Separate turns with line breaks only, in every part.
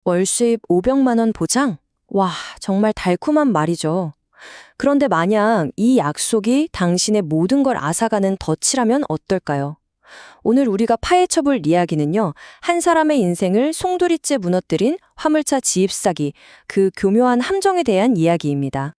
월 수입 500만 원 보장? 와, 정말 달콤한 말이죠. 그런데 만약 이 약속이 당신의 모든 걸 앗아가는 덫이라면 어떨까요? 오늘 우리가 파헤쳐볼 이야기는요, 한 사람의 인생을 송두리째 무너뜨린 화물차 지입 사기, 그 교묘한 함정에 대한 이야기입니다.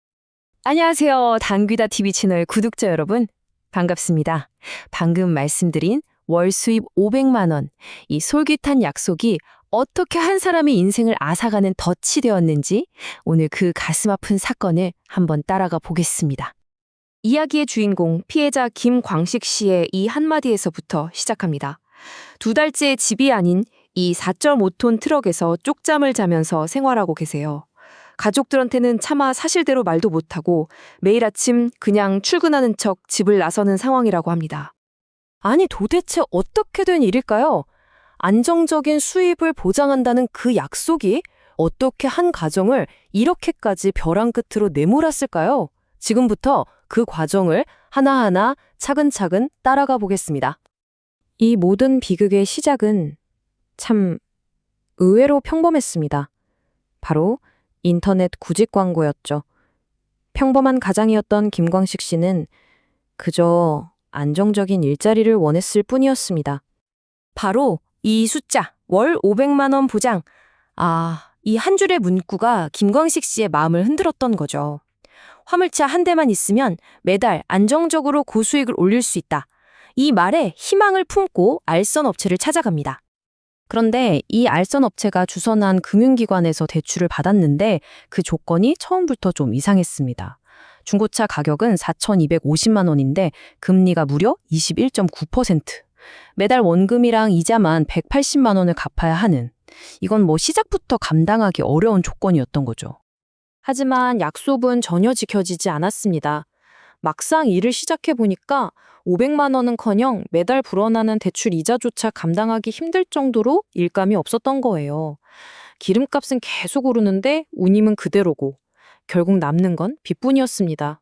안녕하세요. 당귀다 TV 채널 구독자 여러분. 반갑습니다. 방금 말씀드린 월 수입 500만 원, 이 솔깃한 약속이 어떻게 한 사람의 인생을 앗아가는 덫이 되었는지 오늘 그 가슴 아픈 사건을 한번 따라가 보겠습니다. 이야기의 주인공 피해자 김광식 씨의 이 한마디에서부터 시작합니다. 2달째 집이 아닌 이 4.5톤 트럭에서 쪽잠을 자면서 생활하고 계세요. 가족들한테는 차마 사실대로 말도 못하고 매일 아침 그냥 출근하는 척 집을 나서는 상황이라고 합니다.
아니, 도대체 어떻게 된 일일까요? 안정적인 수입을 보장한다는 그 약속이 어떻게 한 가정을 이렇게까지 벼랑 끝으로 내몰았을까요? 지금부터 그 과정을 하나하나 차근차근 따라가 보겠습니다. 이 모든 비극의 시작은 참 의외로 평범했습니다. 바로 인터넷 구직 광고였죠. 평범한 가장이었던 김광식 씨는 그저 안정적인 일자리를 원했을 뿐이었습니다. 바로 이 숫자, 월 500만 원 보장. 이 한 줄의 문구가 김광식 씨의 마음을 흔들었던 거죠. 화물차 한 대만 있으면 매달 안정적으로 고수익을 올릴 수 있다. 이 말에 희망을 품고 알선 업체를 찾아갑니다. 그런데 이 알선 업체가 주선한 금융기관에서 대출을 받았는데 그 조건이 처음부터 좀 이상했습니다. 중고차 가격은 4,250만 원인데 금리가 무려 21.9%. 매달 원금이랑 이자만 180만 원을 갚아야 하는, 이건 시작부터 감당하기 어려운 조건이었던 거죠. 하지만 약속은 전혀 지켜지지 않았습니다. 막상 일을 시작해보니까 500만 원은커녕 매달 불어나는 대출 이자조차 감당하기 힘들 정도로 일감이 없었던 거예요. 기름값은 계속 오르는데 운임은 그대로고 결국 남는 건 빚뿐이었습니다.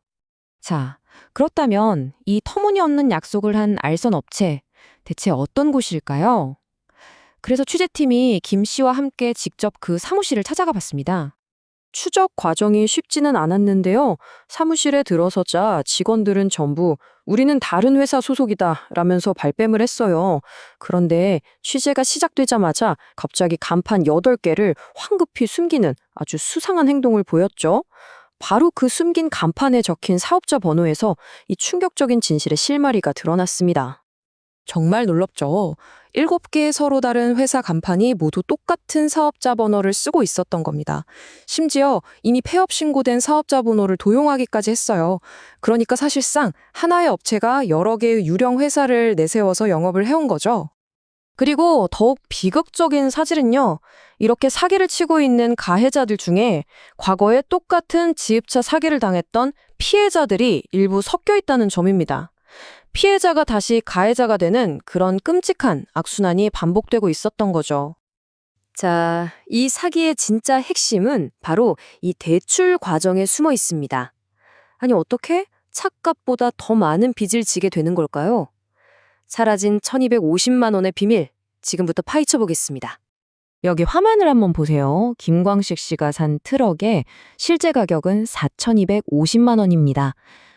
자, 그렇다면 이 터무니없는 약속을 한 알선 업체, 대체 어떤 곳일까요? 그래서 취재팀이 김 씨와 함께 직접 그 사무실을 찾아가 봤습니다. 추적 과정이 쉽지는 않았는데요. 사무실에 들어서자 직원들은 전부 우리는 다른 회사 소속이다 라면서 발뺌을 했어요. 그런데 취재가 시작되자마자 갑자기 간판 8개를 황급히 숨기는 아주 수상한 행동을 보였죠. 바로 그 숨긴 간판에 적힌 사업자 번호에서 이 충격적인 진실의 실마리가 드러났습니다. 정말 놀랍죠. 7개의 서로 다른 회사 간판이 모두 똑같은 사업자 번호를 쓰고 있었던 겁니다. 심지어 이미 폐업 신고된 사업자 번호를 도용하기까지 했어요. 그러니까 사실상 하나의 업체가 여러 개의 유령 회사를 내세워서 영업을 해온 거죠. 그리고 더욱 비극적인 사실은요, 이렇게 사기를 치고 있는 가해자들 중에 과거에 똑같은 지읒차 사기를 당했던 피해자들이 일부 섞여 있다는 점입니다. 피해자가 다시 가해자가 되는 그런 끔찍한 악순환이 반복되고 있었던 거죠. 자, 이 사기의 진짜 핵심은 바로 이 대출 과정에 숨어 있습니다. 아니, 어떻게 차값보다 더 많은 빚을 지게 되는 걸까요? 사라진 1,250만 원의 비밀, 지금부터 파헤쳐 보겠습니다. 여기 화면을 한번 보세요. 김광식 씨가 산 트럭의 실제 가격은 4,250만 원입니다.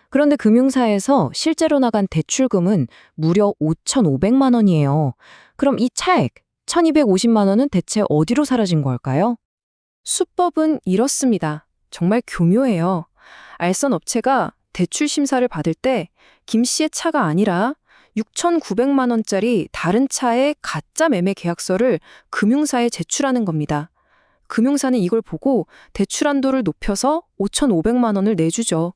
그런데 금융사에서 실제로 나간 대출금은 무려 5,500만 원이에요. 그럼 이 차액, 1,250만 원은 대체 어디로 사라진 걸까요? 수법은 이렇습니다. 정말 교묘해요. 알선 업체가 대출 심사를 받을 때 김 씨의 차가 아니라 6,900만 원짜리 다른 차의 가짜 매매 계약서를 금융사에 제출하는 겁니다. 금융사는 이걸 보고 대출 한도를 높여서 5,500만 원을 내주죠.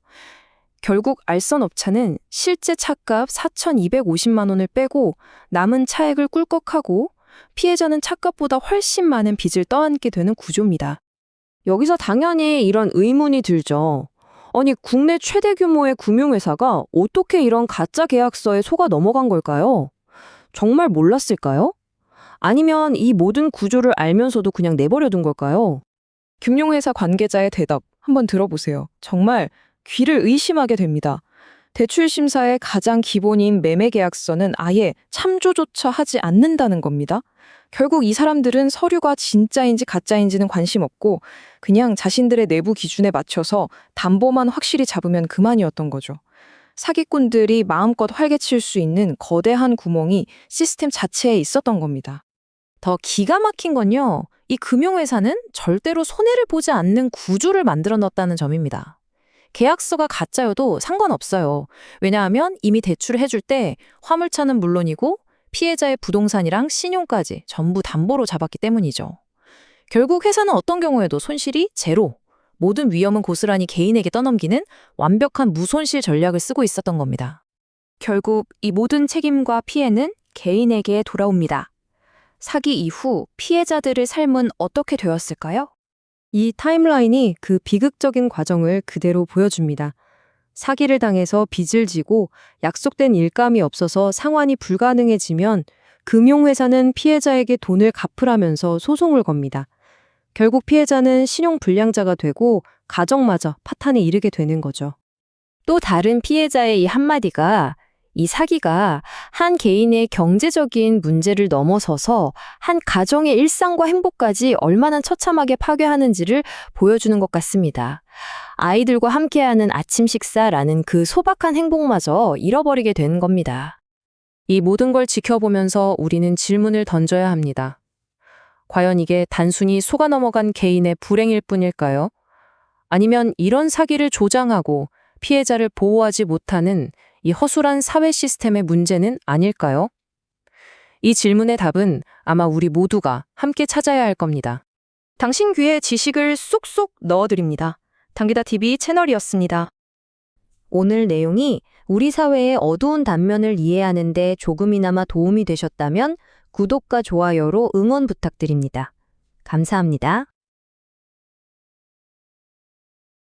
결국 알선 업체는 실제 차값 4,250만 원을 빼고 남은 차액을 꿀꺽하고 피해자는 차값보다 훨씬 많은 빚을 떠안게 되는 구조입니다. 여기서 당연히 이런 의문이 들죠. 아니, 국내 최대 규모의 금융회사가 어떻게 이런 가짜 계약서에 속아 넘어간 걸까요? 정말 몰랐을까요? 아니면 이 모든 구조를 알면서도 그냥 내버려둔 걸까요? 금융회사 관계자의 대답 한번 들어보세요. 정말 귀를 의심하게 됩니다. 대출 심사의 가장 기본인 매매 계약서는 아예 참조조차 하지 않는다는 겁니다.
결국 이 사람들은 서류가 진짜인지 가짜인지는 관심 없고 그냥 자신들의 내부 기준에 맞춰서 담보만 확실히 잡으면 그만이었던 거죠. 사기꾼들이 마음껏 활개칠 수 있는 거대한 구멍이 시스템 자체에 있었던 겁니다.
더 기가 막힌 건요. 이 금융회사는 절대로 손해를 보지 않는 구조를 만들어 놨다는 점입니다. 계약서가 가짜여도 상관없어요. 왜냐하면 이미 대출을 해줄 때 화물차는 물론이고 피해자의 부동산이랑 신용까지 전부 담보로 잡았기 때문이죠. 결국 회사는 어떤 경우에도 손실이 제로, 모든 위험은 고스란히 개인에게 떠넘기는 완벽한 무손실 전략을 쓰고 있었던 겁니다. 결국 이 모든 책임과 피해는 개인에게 돌아옵니다. 사기 이후 피해자들의 삶은 어떻게 되었을까요? 이 타임라인이 그 비극적인 과정을 그대로 보여줍니다. 사기를 당해서 빚을 지고 약속된 일감이 없어서 상환이 불가능해지면 금융회사는 피해자에게 돈을 갚으라면서 소송을 겁니다. 결국 피해자는 신용불량자가 되고 가정마저 파탄에 이르게 되는 거죠. 또 다른 피해자의 이 한마디가 이 사기가 한 개인의 경제적인 문제를 넘어서서 한 가정의 일상과 행복까지 얼마나 처참하게 파괴하는지를 보여주는 것 같습니다. 아이들과 함께하는 아침 식사라는 그 소박한 행복마저 잃어버리게 된 겁니다. 이 모든 걸 지켜보면서 우리는 질문을 던져야 합니다. 과연 이게 단순히 속아 넘어간 개인의 불행일 뿐일까요? 아니면 이런 사기를 조장하고 피해자를 보호하지 못하는 이 허술한 사회 시스템의 문제는 아닐까요? 이 질문의 답은 아마 우리 모두가 함께 찾아야 할 겁니다. 당신 귀에 지식을 쏙쏙 넣어드립니다. 당기다TV 채널이었습니다. 오늘 내용이 우리 사회의 어두운 단면을 이해하는 데 조금이나마 도움이 되셨다면 구독과 좋아요로 응원 부탁드립니다. 감사합니다.